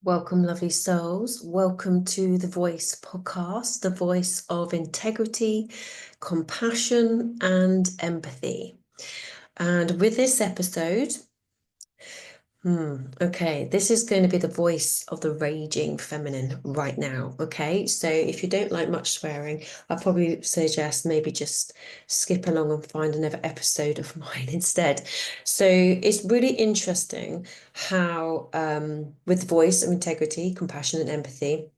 Welcome, lovely souls. Welcome to the Voice podcast, the voice of integrity, compassion, and empathy. And with this episode, okay, this is going to be the voice of the raging feminine right now. Okay, so if you don't like much swearing, I'll probably suggest maybe just skip along and find another episode of mine instead. So it's really interesting how, with voice of integrity, compassion, and empathy,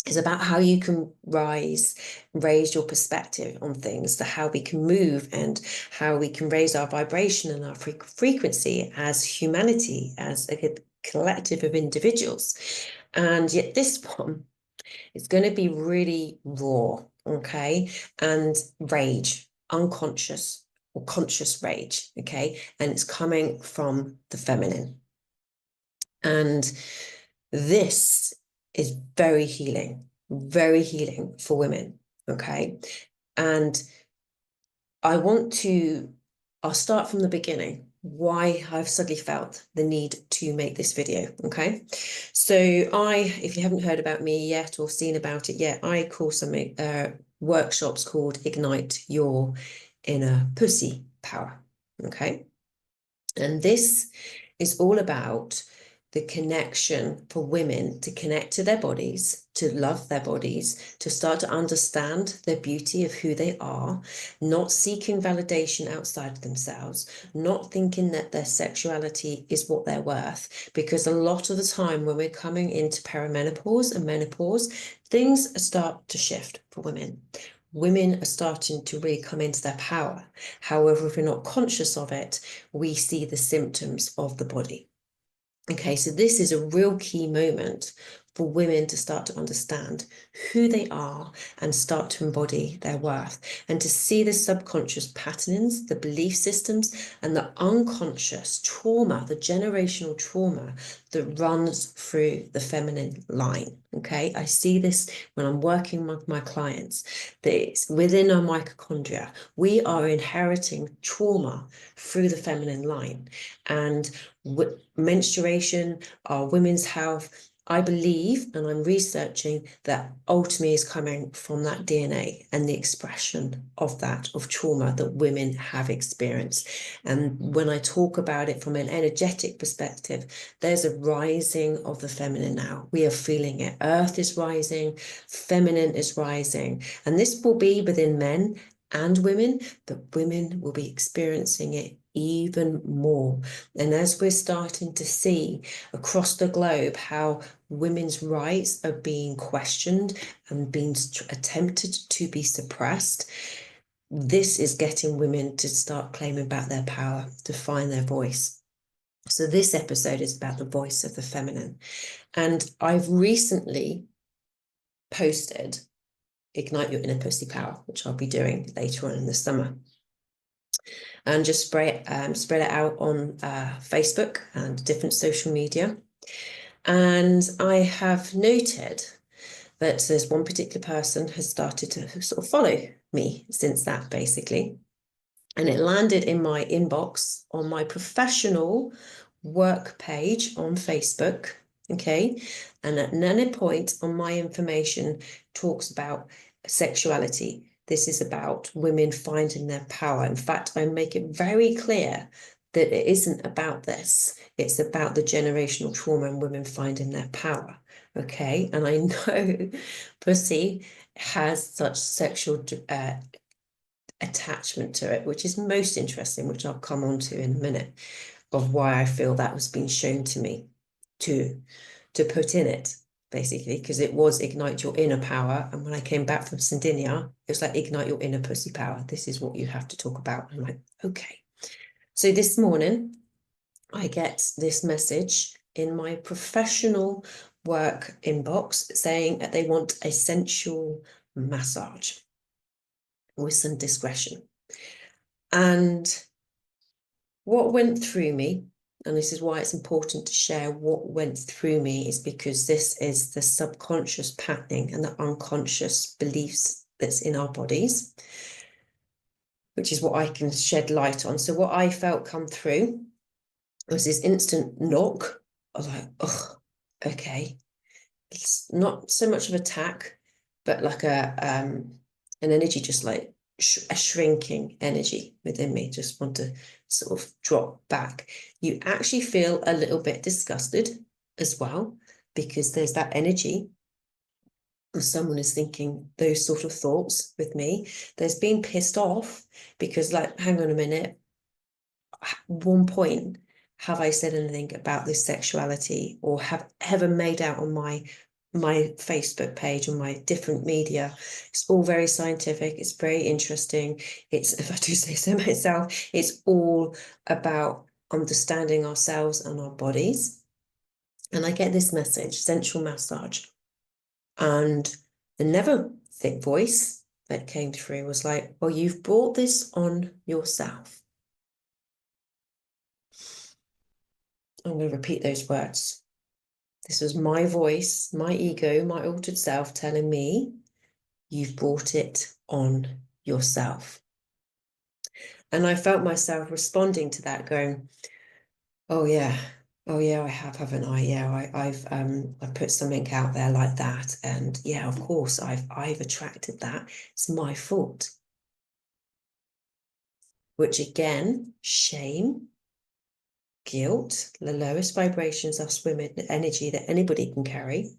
is about how you can raise your perspective on things, the how we can move and how we can raise our vibration and our frequency as humanity, as a collective of individuals. And yet this one is going to be really raw, okay? And rage, unconscious or conscious rage, okay? And it's coming from the feminine. And this is very healing for women. Okay. And I'll start from the beginning, why I've suddenly felt the need to make this video. Okay. So if you haven't heard about me yet or seen about it yet, I call some workshops called Ignite Your Inner Pussy Power. Okay. And this is all about the connection for women to connect to their bodies, to love their bodies, to start to understand the beauty of who they are, not seeking validation outside of themselves, not thinking that their sexuality is what they're worth. Because a lot of the time when we're coming into perimenopause and menopause, things start to shift for women. Women are starting to really come into their power. However, if we're not conscious of it, we see the symptoms of the body. Okay, so this is a real key moment for women to start to understand who they are and start to embody their worth and to see the subconscious patterns, the belief systems, and the unconscious trauma, the generational trauma that runs through the feminine line. Okay, I see this when I'm working with my clients, that it's within our mitochondria. We are inheriting trauma through the feminine line. And menstruation, our women's health, I believe, and I'm researching, that ultimately is coming from that DNA and the expression of that, of trauma that women have experienced. And when I talk about it from an energetic perspective, there's a rising of the feminine now. We are feeling it. Earth is rising, feminine is rising. And this will be within men and women, but women will be experiencing it even more. And as we're starting to see across the globe how women's rights are being questioned and being attempted to be suppressed, this is getting women to start claiming back their power, to find their voice. So this episode is about the voice of the feminine. And I've recently posted Ignite Your Inner Pussy Power, which I'll be doing later on in the summer. And just spread it out on Facebook and different social media. And I have noted that there's one particular person has started to sort of follow me since that, basically. And it landed in my inbox on my professional work page on Facebook. Okay. And at no point on my information talks about sexuality. This is about women finding their power. In fact, I make it very clear that it isn't about this. It's about the generational trauma and women finding their power. Okay. And I know pussy has such sexual attachment to it, which is most interesting, which I'll come on to in a minute, of why I feel that was being shown to me to put in it, basically, because it was Ignite Your Inner Power. And when I came back from Sardinia, it was like, Ignite Your Inner Pussy Power. This is what you have to talk about. I'm like, okay. So this morning, I get this message in my professional work inbox saying that they want a sensual massage with some discretion. And what went through me, and this is why it's important to share what went through me, is because this is the subconscious patterning and the unconscious beliefs that's in our bodies, which is what I can shed light on. So what I felt come through was this instant knock. I was like, oh, okay. it's not so much of attack, but like an energy, just like a shrinking energy within me, just want to sort of drop back. You actually feel a little bit disgusted as well, because there's that energy of someone is thinking those sort of thoughts with me. There's being pissed off because, like, hang on a minute, at one point have I said anything about this sexuality, or have ever made out on my Facebook page, on my different media? It's all very scientific, it's very interesting. It's, if I do say so myself, it's all about understanding ourselves and our bodies. And I get this message, sensual massage. And the never thick voice that came through was like, well, you've brought this on yourself. I'm going to repeat those words. This was my voice, my ego, my altered self telling me, you've brought it on yourself. And I felt myself responding to that, going, oh yeah, I have, haven't I? Yeah, I've put something out there like that, and yeah, of course, I've attracted that. It's my fault. Which again, shame, guilt, the lowest vibrations of women energy that anybody can carry,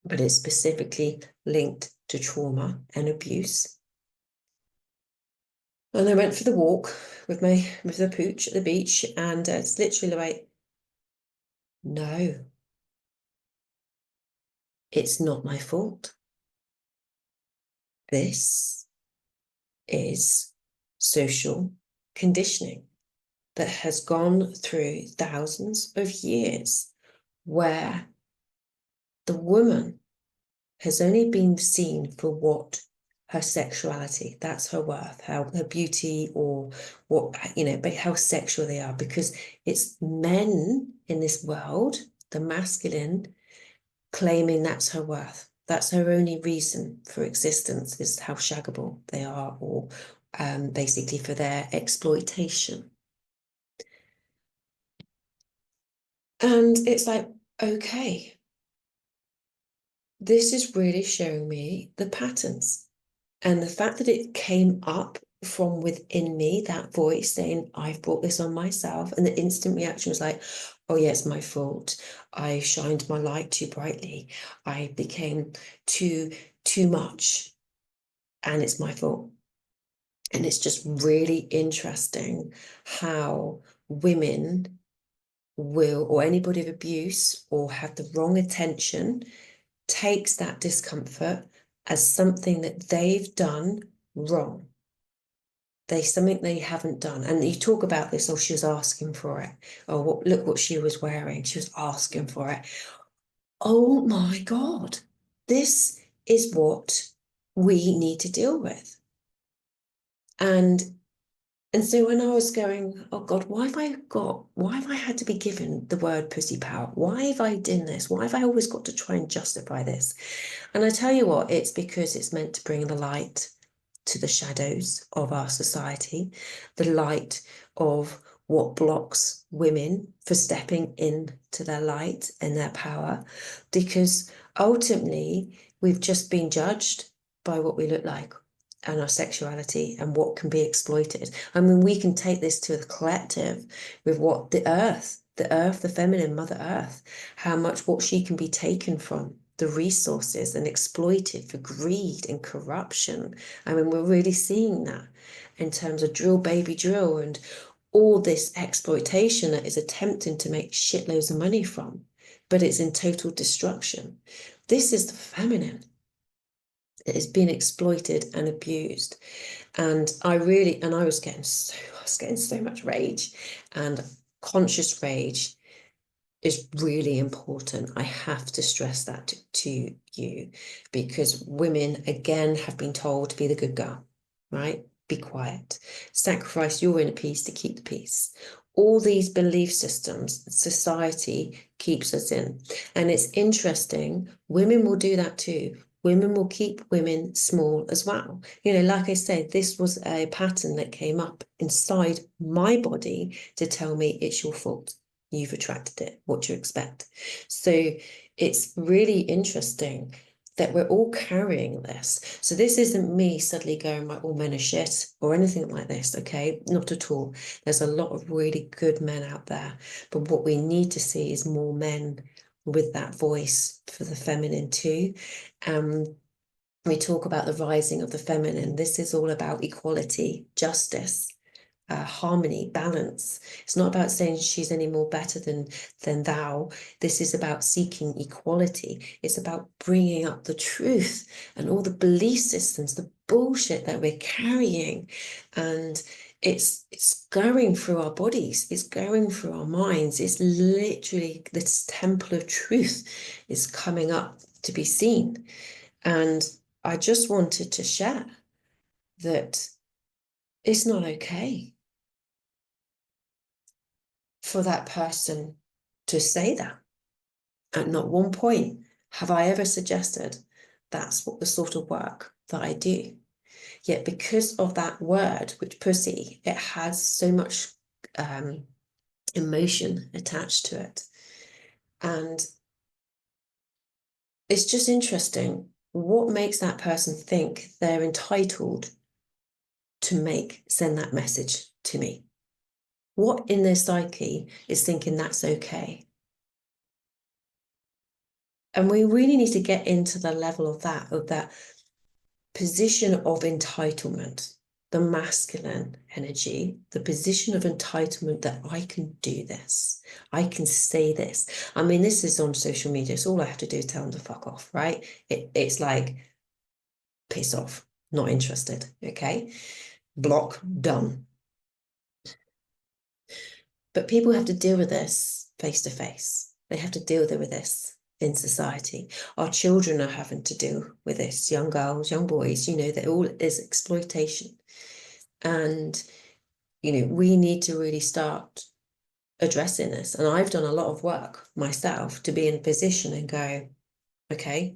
but it's specifically linked to trauma and abuse. And I went for the walk with the pooch at the beach, and it's literally like, no, it's not my fault. This is social conditioning that has gone through thousands of years, where the woman has only been seen for what her sexuality, that's her worth, her beauty, or what, but how sexual they are, because it's men in this world, the masculine, claiming that's her worth. That's her only reason for existence, is how shaggable they are, or basically for their exploitation. And it's like, okay, this is really showing me the patterns. And the fact that it came up from within me, that voice saying, I've brought this on myself. And the instant reaction was like, oh yeah, it's my fault. I shined my light too brightly. I became too much. And it's my fault. And it's just really interesting how women will, or anybody of abuse or have the wrong attention, takes that discomfort as something that they've done wrong. Something they haven't done. And you talk about this, oh, she was asking for it. Oh, look what she was wearing. She was asking for it. Oh my God. This is what we need to deal with. And so when I was going, oh God, why have I had to be given the word pussy power? Why have I done this? Why have I always got to try and justify this? And I tell you what, it's because it's meant to bring the light to the shadows of our society, the light of what blocks women for stepping into their light and their power, because ultimately we've just been judged by what we look like and our sexuality and what can be exploited. I mean, we can take this to the collective with what the feminine Mother Earth, how much what she can be taken from, the resources, and exploited for greed and corruption. I mean, we're really seeing that in terms of drill baby drill and all this exploitation that is attempting to make shitloads of money from, but it's in total destruction. This is the feminine. It has been exploited and abused. And I was getting so much rage, and conscious rage is really important. I have to stress that to you, because women, again, have been told to be the good girl, right? Be quiet, sacrifice your inner peace to keep the peace. All these belief systems society keeps us in. And it's interesting, women will do that too. Women will keep women small as well. Like I said, this was a pattern that came up inside my body to tell me it's your fault. you've attracted it. What do you expect? So it's really interesting that we're all carrying this. So this isn't me suddenly going, like, all men are shit or anything like this, okay? Not at all. There's a lot of really good men out there. But what we need to see is more men with that voice for the feminine too. We talk about the rising of the feminine. This is all about equality, justice, harmony, balance. It's not about saying she's any more better than thou. This is about seeking equality. It's about bringing up the truth and all the belief systems, the bullshit that we're carrying, and it's going through our bodies. It's going through our minds. It's literally this temple of truth is coming up to be seen, and I just wanted to share that it's not okay for that person to say that. At not one point have I ever suggested that's what the sort of work that I do. Yet because of that word, which pussy, it has so much emotion attached to it. And it's just interesting. What makes that person think they're entitled to send that message to me? What in their psyche is thinking that's okay? And we really need to get into the level of that position of entitlement, the masculine energy, the position of entitlement that I can do this, I can say this. I mean, this is on social media, so all I have to do is tell them to fuck off, right? It's like, piss off, not interested, okay? Block, done. But people have to deal with this face to face. They have to deal with this in society. Our children are having to deal with this, young girls, young boys, that all is exploitation. And, we need to really start addressing this. And I've done a lot of work myself to be in a position and go, okay,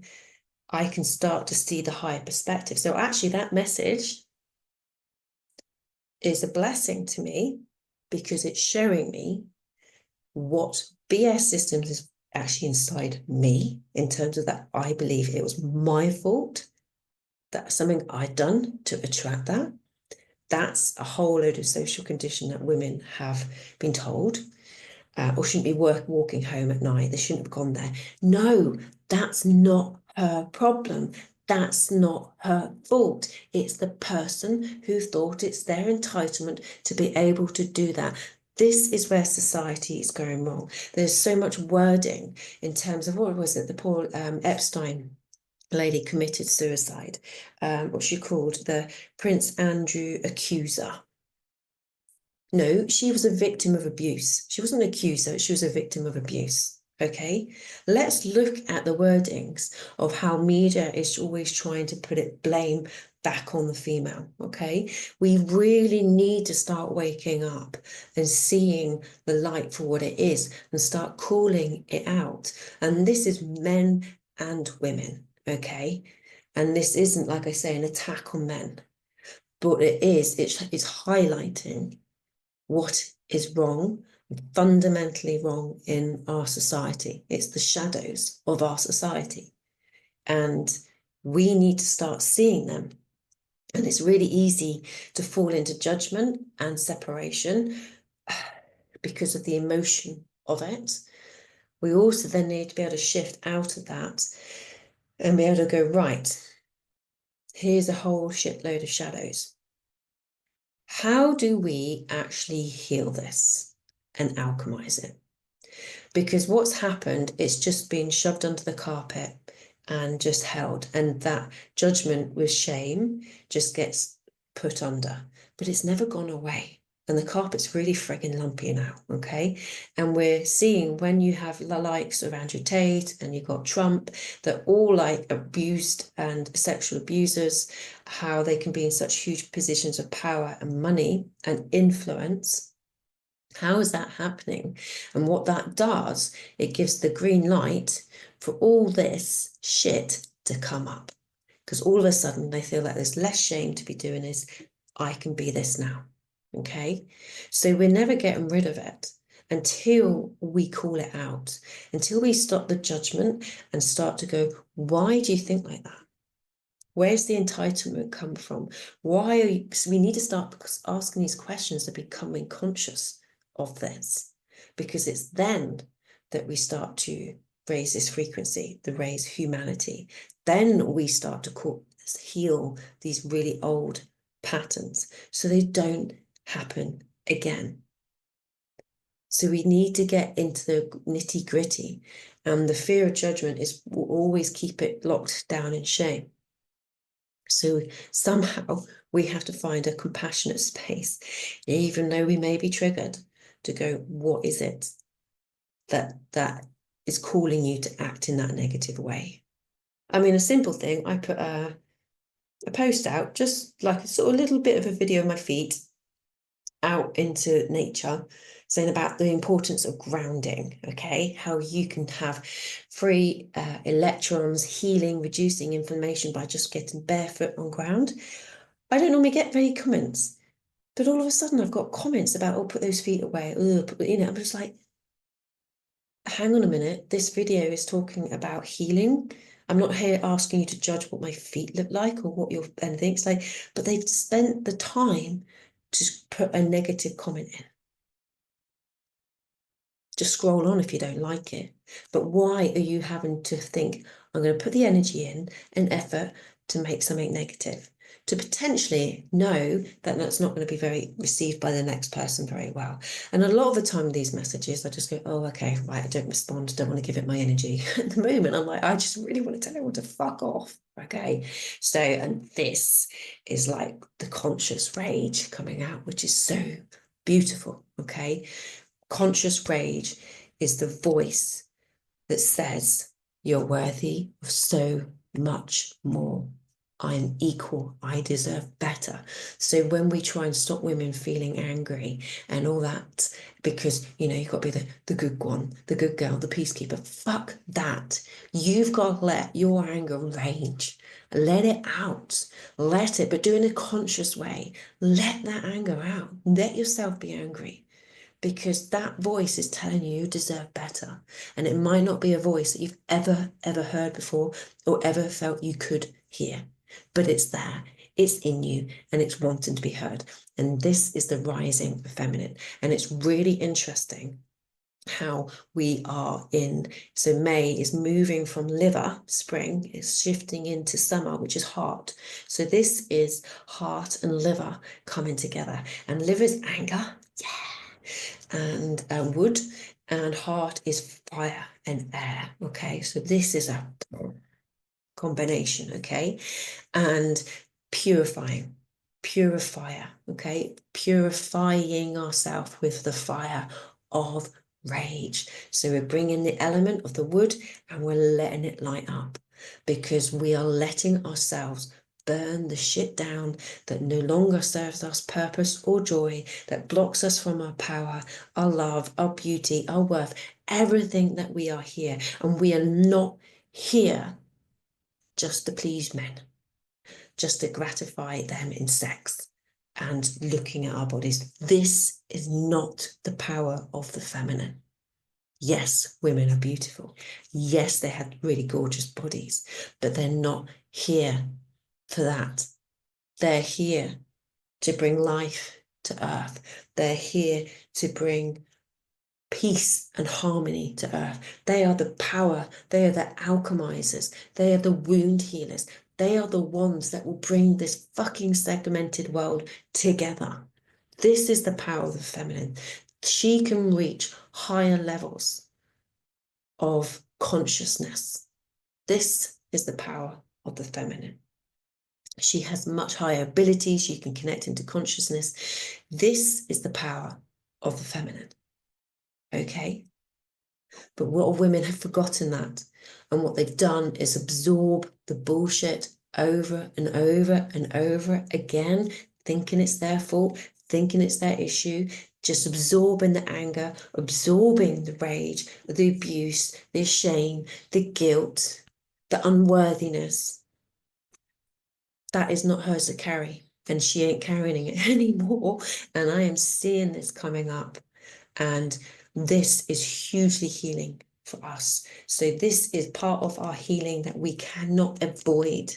I can start to see the higher perspective. So actually that message is a blessing to me because it's showing me what BS systems is actually inside me, in terms of that I believe it was my fault, that's something I'd done to attract that. That's a whole load of social condition that women have been told, or shouldn't be walking home at night. They shouldn't have gone there. No, that's not her problem. That's not her fault. It's the person who thought it's their entitlement to be able to do that. This is where society is going wrong. There's so much wording in terms of, what was it, the poor Epstein lady committed suicide. What she called the Prince Andrew accuser. No, she was a victim of abuse. She wasn't an accuser, she was a victim of abuse. Okay, let's look at the wordings of how media is always trying to put blame back on the female. Okay, we really need to start waking up and seeing the light for what it is and start calling it out. And this is men and women. Okay, and this isn't, like I say, an attack on men, but it's highlighting what is wrong, fundamentally wrong in our society. It's the shadows of our society. And we need to start seeing them. And it's really easy to fall into judgment and separation because of the emotion of it. We also then need to be able to shift out of that and be able to go, right, here's a whole shitload of shadows. How do we actually heal this and alchemize it? Because what's happened, it's just been shoved under the carpet and just held. And that judgment with shame just gets put under, but it's never gone away. And the carpet's really frigging lumpy now, okay? And we're seeing, when you have the likes of Andrew Tate and you've got Trump, they're all like abused and sexual abusers, how they can be in such huge positions of power and money and influence. How is that happening? And what that does, it gives the green light for all this shit to come up. Because all of a sudden they feel like there's less shame to be doing this. I can be this now. Okay, so we're never getting rid of it. until we call it out, until we stop the judgment and start to go, why do you think like that? Where's the entitlement come from? Why are you? So we need to start asking these questions and becoming conscious of this, because it's then that we start to raise this frequency, to raise humanity. Then we start to heal these really old patterns so they don't happen again. So we need to get into the nitty gritty, and the fear of judgment will always keep it locked down in shame. So somehow we have to find a compassionate space, even though we may be triggered, to go, what is it that is calling you to act in that negative way? I mean, a simple thing, I put a post out, just like a sort of little bit of a video of my feet out into nature, saying about the importance of grounding, okay? How you can have free electrons, healing, reducing inflammation by just getting barefoot on ground. I don't normally get many comments, but all of a sudden I've got comments about, oh, put those feet away. I'm just like, hang on a minute. This video is talking about healing. I'm not here asking you to judge what my feet look like or what your anything. It's like, but they've spent the time to put a negative comment in. Just scroll on if you don't like it. But why are you having to think, I'm going to put the energy in and effort to make something negative? To potentially know that that's not going to be very received by the next person very well. And a lot of the time, these messages, I just go, oh, okay, right, I don't respond, don't want to give it my energy. At the moment, I'm like, I just really want to tell everyone to fuck off. Okay. So, and this is like the conscious rage coming out, which is so beautiful. Okay. Conscious rage is the voice that says, you're worthy of so much more. I'm equal. I deserve better. So when we try and stop women feeling angry and all that, because, you've got to be the good one, the good girl, the peacekeeper, fuck that. You've got to let your anger rage. Let it out. Let it, but do it in a conscious way. Let that anger out. Let yourself be angry, because that voice is telling you deserve better. And it might not be a voice that you've ever heard before or ever felt you could hear, but it's there, it's in you, and it's wanting to be heard. And this is the rising feminine. And it's really interesting how we are so May is moving from liver, spring, is shifting into summer, which is heart. So this is heart and liver coming together. And liver is anger, and wood, and heart is fire and air. Okay, so this is a combination. Okay, and purifying, purifier. Okay, purifying ourselves with the fire of rage. So we're bringing the element of the wood and we're letting it light up, because we are letting ourselves burn the shit down that no longer serves us purpose or joy, that blocks us from our power, our love, our beauty, our worth, everything that we are here. And we are not here just to please men, just to gratify them in sex and looking at our bodies. This is not the power of the feminine. Yes, women are beautiful. Yes, they have really gorgeous bodies, but they're not here for that. They're here to bring life to earth. They're here to bring peace and harmony to earth. They are the power. They are the alchemizers. They are the wound healers. They are the ones that will bring this fucking segmented world together. This is the power of the feminine. She can reach higher levels of consciousness. This is the power of the feminine. She has much higher abilities. She can connect into consciousness. This is the power of the feminine. Okay? But what women have forgotten that. And what they've done is absorb the bullshit over and over and over again, thinking it's their fault, thinking it's their issue, just absorbing the anger, absorbing the rage, the abuse, the shame, the guilt, the unworthiness. That is not hers to carry, and she ain't carrying it anymore. And I am seeing this coming up. And This is hugely healing for us. So this is part of our healing that we cannot avoid.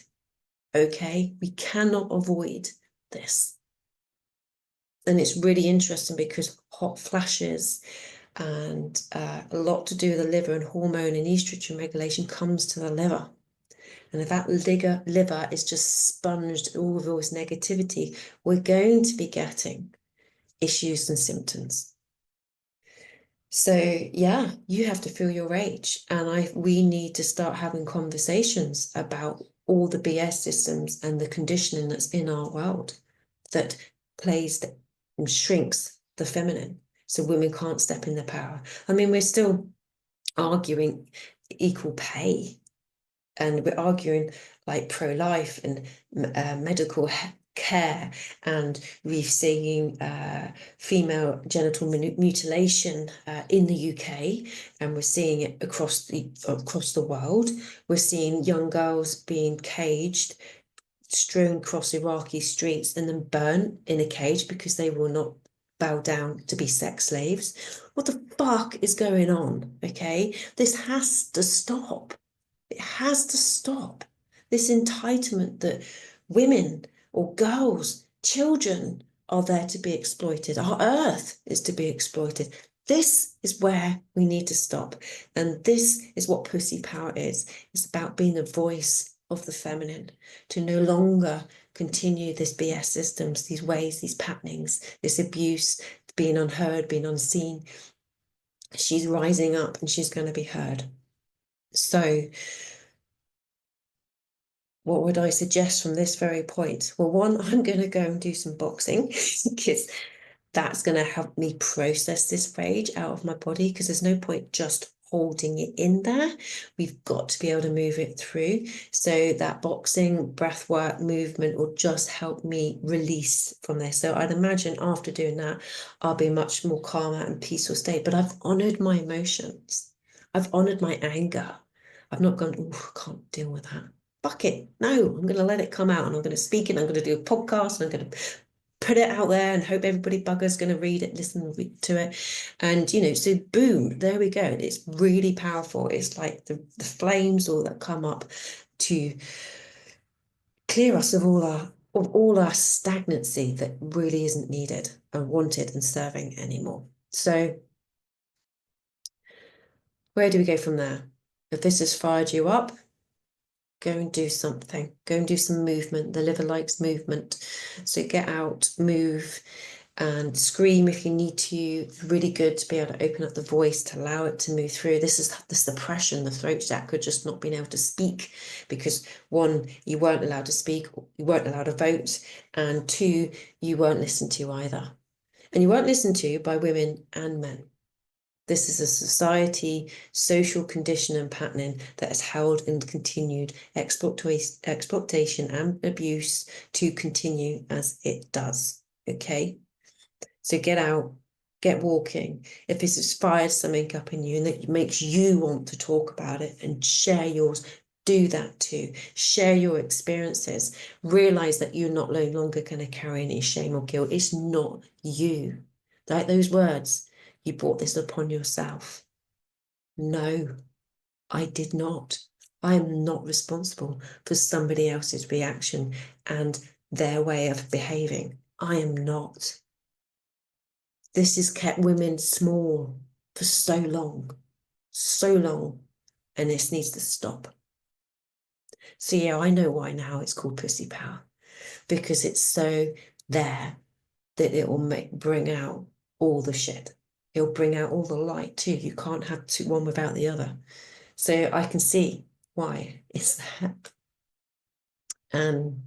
Okay, we cannot avoid this. And it's really interesting because hot flashes and a lot to do with the liver and hormone and estrogen regulation comes to the liver. And if that liver is just sponged all of this negativity, we're going to be getting issues and symptoms. So yeah, you have to feel your rage, and we need to start having conversations about all the BS systems and the conditioning that's in our world that plays and shrinks the feminine, so women can't step in their power. I mean, we're still arguing equal pay, and we're arguing like pro-life and medical care, and we're seeing female genital mutilation in the UK, and we're seeing it across the world. We're seeing young girls being caged, strewn across Iraqi streets, and then burnt in a cage because they will not bow down to be sex slaves. What the fuck is going on? Okay, this has to stop. It has to stop. This entitlement that women or girls, children are there to be exploited. Our earth is to be exploited. This is where we need to stop. And this is what Pussy Power is. It's about being the voice of the feminine, to no longer continue this BS systems, these ways, these patternings, this abuse, being unheard, being unseen. She's rising up and she's going to be heard. So what would I suggest from this very point? Well, one, I'm going to go and do some boxing because that's going to help me process this rage out of my body, because there's no point just holding it in there. We've got to be able to move it through. So that boxing, breath work, movement will just help me release from this. So I'd imagine after doing that, I'll be much more calmer and peaceful state. But I've honored my emotions. I've honored my anger. I've not gone, oh, I can't deal with that. Fuck it. No, I'm going to let it come out, and I'm going to speak it. I'm going to do a podcast, and I'm going to put it out there and hope everybody bugger's going to read it, listen to it. And, so boom, there we go. It's really powerful. It's like the flames all that come up to clear us of all our stagnancy that really isn't needed and wanted and serving anymore. So where do we go from there? If this has fired you up, go and do something. Go and do some movement. The liver likes movement. So get out, move, and scream if you need to. It's really good to be able to open up the voice, to allow it to move through. This is the suppression, the throat chakra, just not being able to speak because, one, you weren't allowed to speak, you weren't allowed to vote, and two, you weren't listened to either. And you weren't listened to by women and men. This is a society, social condition and patterning that has held and continued exploitation and abuse to continue as it does. Okay? So get out, get walking. If this has fired something up in you and that makes you want to talk about it and share yours, do that too. Share your experiences. Realize that you're not no longer going to carry any shame or guilt. It's not you. Like those words, you brought this upon yourself. No, I did not. I am not responsible for somebody else's reaction and their way of behaving. I am not. This has kept women small for so long, and this needs to stop. So yeah, I know why now it's called Pussy Power, because it's so there that it will bring out all the shit. It'll bring out all the light too. You can't have one without the other. So I can see why it's that. And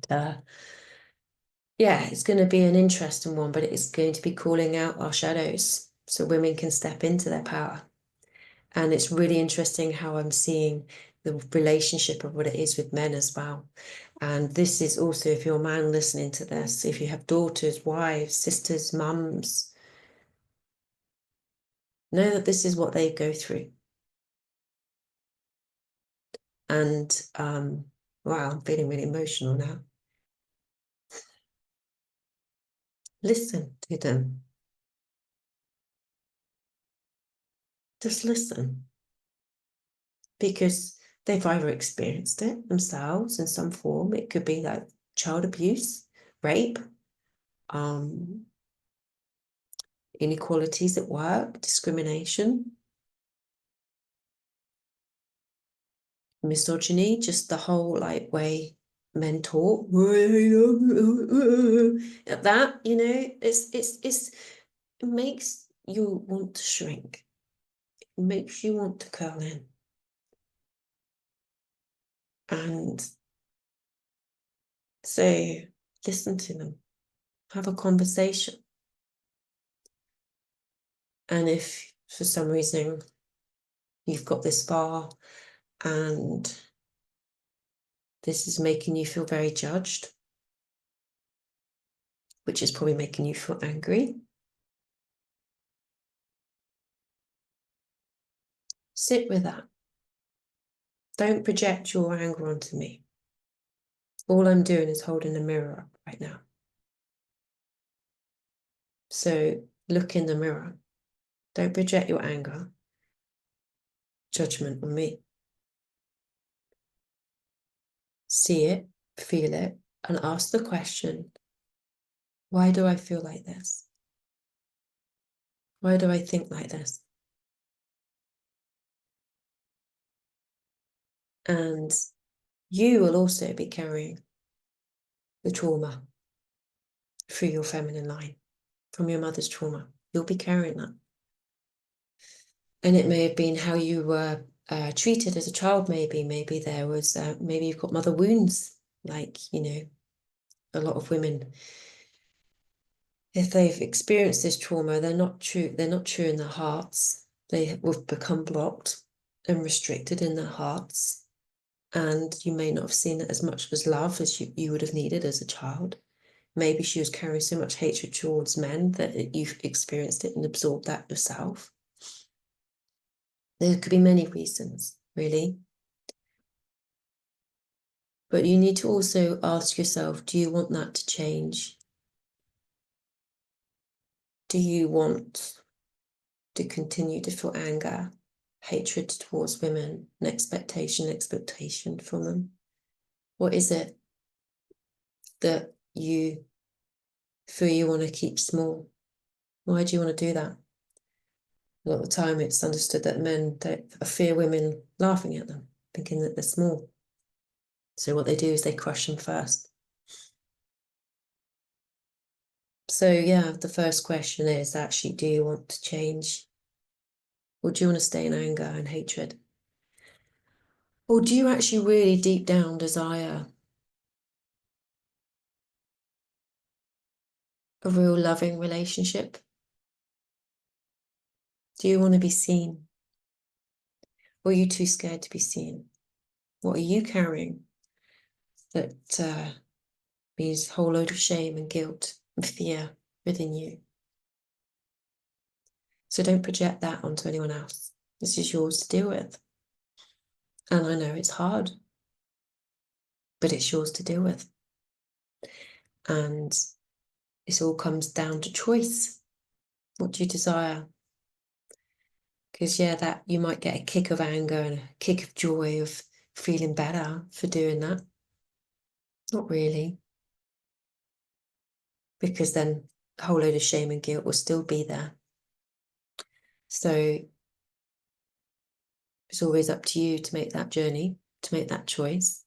yeah, it's going to be an interesting one, but it's going to be calling out our shadows so women can step into their power. And it's really interesting how I'm seeing the relationship of what it is with men as well. And this is also, if you're a man listening to this, if you have daughters, wives, sisters, mums, know that this is what they go through. And wow, I'm feeling really emotional now. Listen to them. Just listen. Because they've either experienced it themselves in some form. It could be like child abuse, rape, inequalities at work, discrimination, misogyny, just the whole like way men talk. That, you know, it makes you want to shrink. It makes you want to curl in. And so listen to them, have a conversation. And if for some reason you've got this far and this is making you feel very judged, which is probably making you feel angry, sit with that. Don't project your anger onto me. All I'm doing is holding a mirror up right now. So look in the mirror. Don't project your anger, judgment on me. See it, feel it, and ask the question, why do I feel like this? Why do I think like this? And you will also be carrying the trauma through your feminine line, from your mother's trauma. You'll be carrying that. And it may have been how you were treated as a child, maybe there was, maybe you've got mother wounds, like, you know, a lot of women, if they've experienced this trauma, they're not true in their hearts. They will become blocked and restricted in their hearts. And you may not have seen it as much as love as you would have needed as a child. Maybe she was carrying so much hatred towards men that you've experienced it and absorbed that yourself. There could be many reasons, really. But you need to also ask yourself, do you want that to change? Do you want to continue to feel anger, hatred towards women, and expectation from them? What is it that you feel you want to keep small? Why do you want to do that? A lot of the time it's understood that men fear women laughing at them, thinking that they're small. So what they do is they crush them first. So yeah, the first question is actually, do you want to change? Or do you want to stay in anger and hatred? Or do you actually really deep down desire a real loving relationship? Do you want to be seen? Or are you too scared to be seen? What are you carrying that means a whole load of shame and guilt and fear within you? So don't project that onto anyone else. This is yours to deal with. And I know it's hard, but it's yours to deal with. And this all comes down to choice. What do you desire? Because yeah, that you might get a kick of anger and a kick of joy of feeling better for doing that. Not really. Because then a whole load of shame and guilt will still be there. So it's always up to you to make that journey, to make that choice.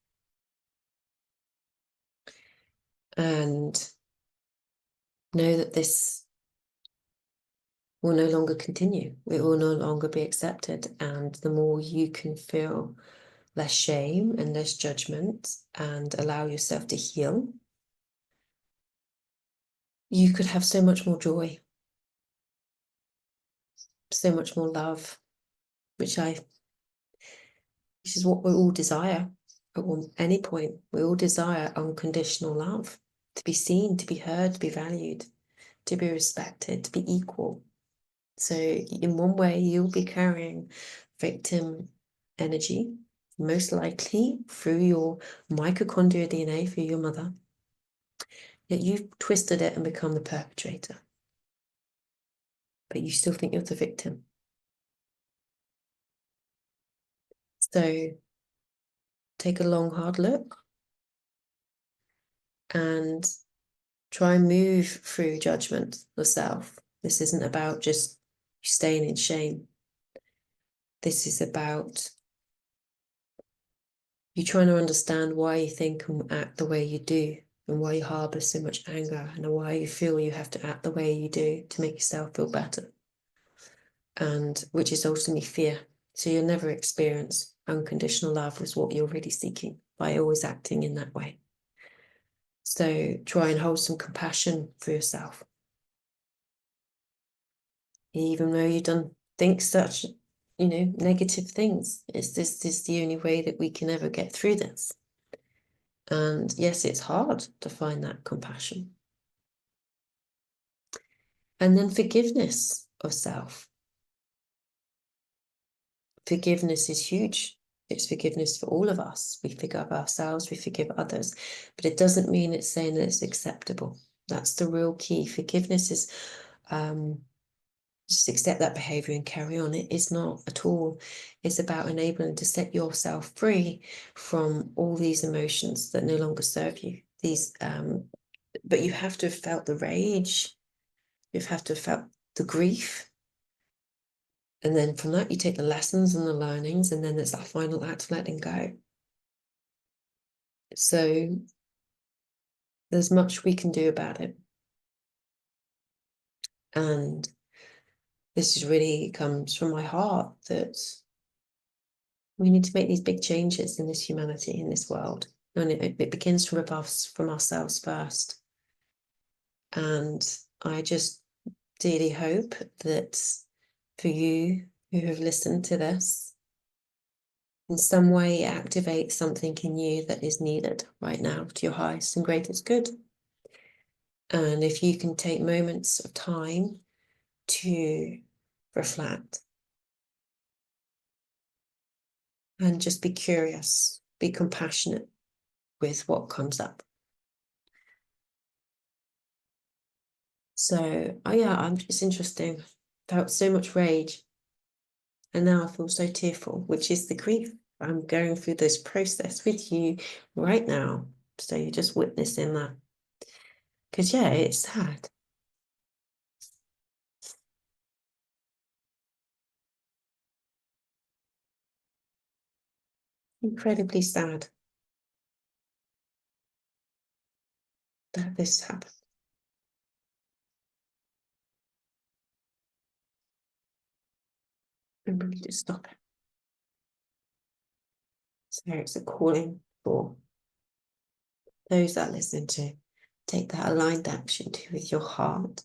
And know that this will no longer continue. It will no longer be accepted. And the more you can feel less shame and less judgment and allow yourself to heal, you could have so much more joy, so much more love, which is what we all desire at any point. We all desire unconditional love, to be seen, to be heard, to be valued, to be respected, to be equal. So in one way, you'll be carrying victim energy, most likely through your mitochondrial DNA, through your mother, yet you've twisted it and become the perpetrator. But you still think you're the victim. So take a long, hard look and try and move through judgment yourself. This isn't about just staying in shame. This is about you trying to understand why you think and act the way you do, and why you harbor so much anger, and why you feel you have to act the way you do to make yourself feel better. And which is ultimately fear. So you'll never experience unconditional love is what you're really seeking by always acting in that way. So try and hold some compassion for yourself. Even though you've done things such, negative things, this is the only way that we can ever get through this. And yes, it's hard to find that compassion. And then forgiveness of self. Forgiveness is huge. It's forgiveness for all of us. We forgive ourselves, we forgive others, but it doesn't mean it's saying that it's acceptable. That's the real key. Forgiveness is just accept that behavior and carry on. It is not at all. It's about enabling to set yourself free from all these emotions that no longer serve you. But you have to have felt the rage. You have to have felt the grief. And then from that, you take the lessons and the learnings, and then there's that final act of letting go. So there's much we can do about it. And this really comes from my heart that we need to make these big changes in this humanity, in this world. And it begins from above, from ourselves first. And I just dearly hope that for you who have listened to this, in some way activate something in you that is needed right now to your highest and greatest good. And if you can take moments of time to reflect and just be curious, be compassionate with what comes up. So, yeah, it's interesting. Felt so much rage. And now I feel so tearful, which is the grief. I'm going through this process with you right now. So you're just witnessing that. Because, yeah, it's sad. Incredibly sad that this happened. And we need to stop it. So it's a calling for those that listen to take that aligned action to with your heart,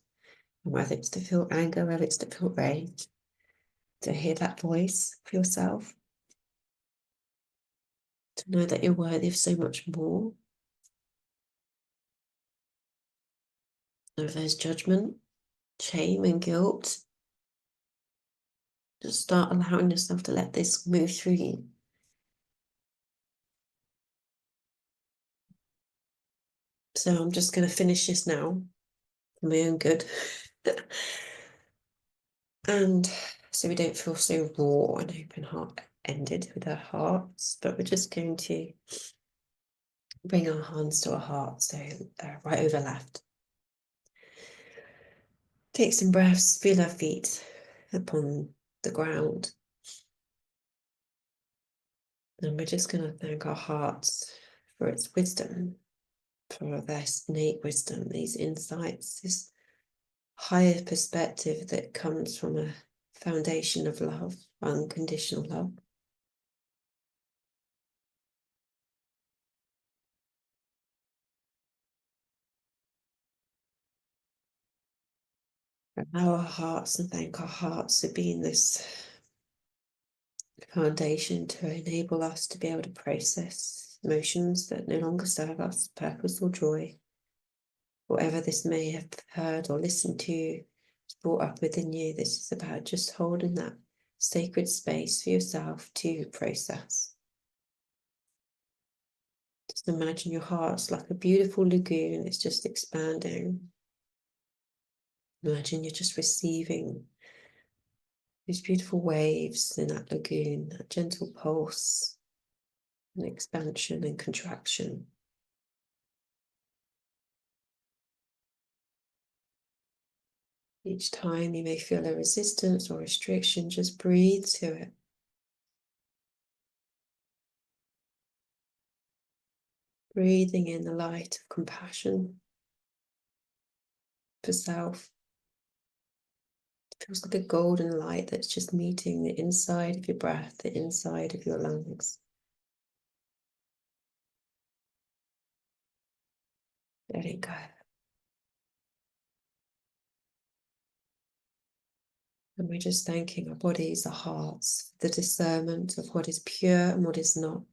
and whether it's to feel anger, whether it's to feel rage, to hear that voice for yourself, to know that you're worthy of so much more. And if there's judgment, shame, and guilt, just start allowing yourself to let this move through you. So I'm just going to finish this now for my own good. And so we don't feel so raw and open heart ended with our hearts, but we're just going to bring our hands to our heart, so right over left. Take some breaths, feel our feet upon the ground. And we're just going to thank our hearts for its wisdom, for their innate wisdom, these insights, this higher perspective that comes from a foundation of love, unconditional love. Allow our hearts and thank our hearts for being this foundation to enable us to be able to process emotions that no longer serve us, purpose or joy. Whatever this may have heard or listened to, brought up within you, this is about just holding that sacred space for yourself to process. Just imagine your heart's like a beautiful lagoon, it's just expanding. Imagine you're just receiving these beautiful waves in that lagoon, that gentle pulse and expansion and contraction. Each time you may feel a resistance or restriction, just breathe to it. Breathing in the light of compassion for self. It feels like a golden light that's just meeting the inside of your breath, the inside of your lungs. Let it go. And we're just thanking our bodies, our hearts, for the discernment of what is pure and what is not.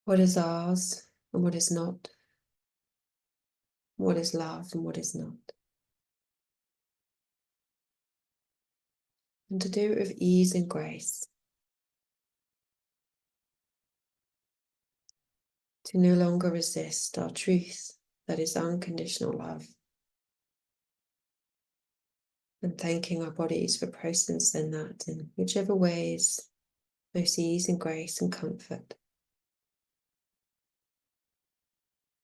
What is ours and what is not. What is love and what is not. And to do it with ease and grace. To no longer resist our truth, that is unconditional love. And thanking our bodies for processing that in whichever ways most ease and grace and comfort.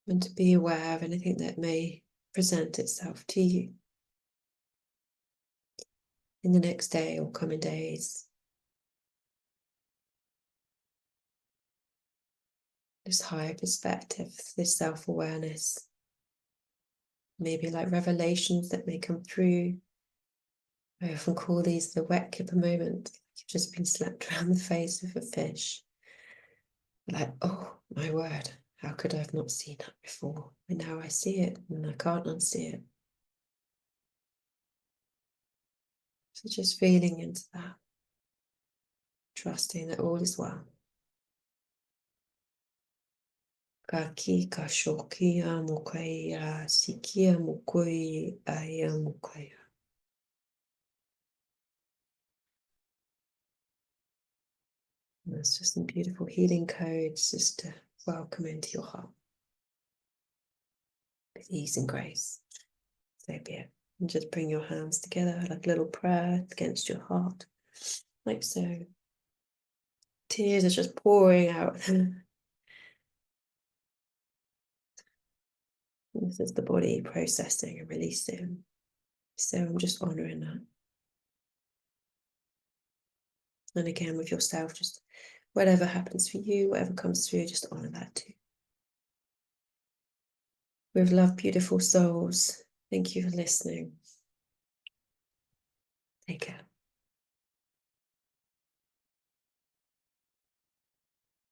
And to be aware of anything that may present itself to you in the next day or coming days. This higher perspective, this self-awareness, maybe like revelations that may come through. I often call these the wet kipper moment. You've just been slapped around the face with a fish. Like, oh my word, how could I have not seen that before? And now I see it and I can't unsee it. So just feeling into that, trusting that all is well. Ka ki ka shoki a mokai a siki a mokoi a mokai. That's just some beautiful healing codes just to welcome into your heart with ease and grace. So be it. And just bring your hands together like a little prayer against your heart, like so. Tears are just pouring out. This is the body processing and releasing. So I'm just honoring that. And again, with yourself, just whatever happens for you, whatever comes through, just honor that too. With love, beautiful souls, thank you for listening. Take care.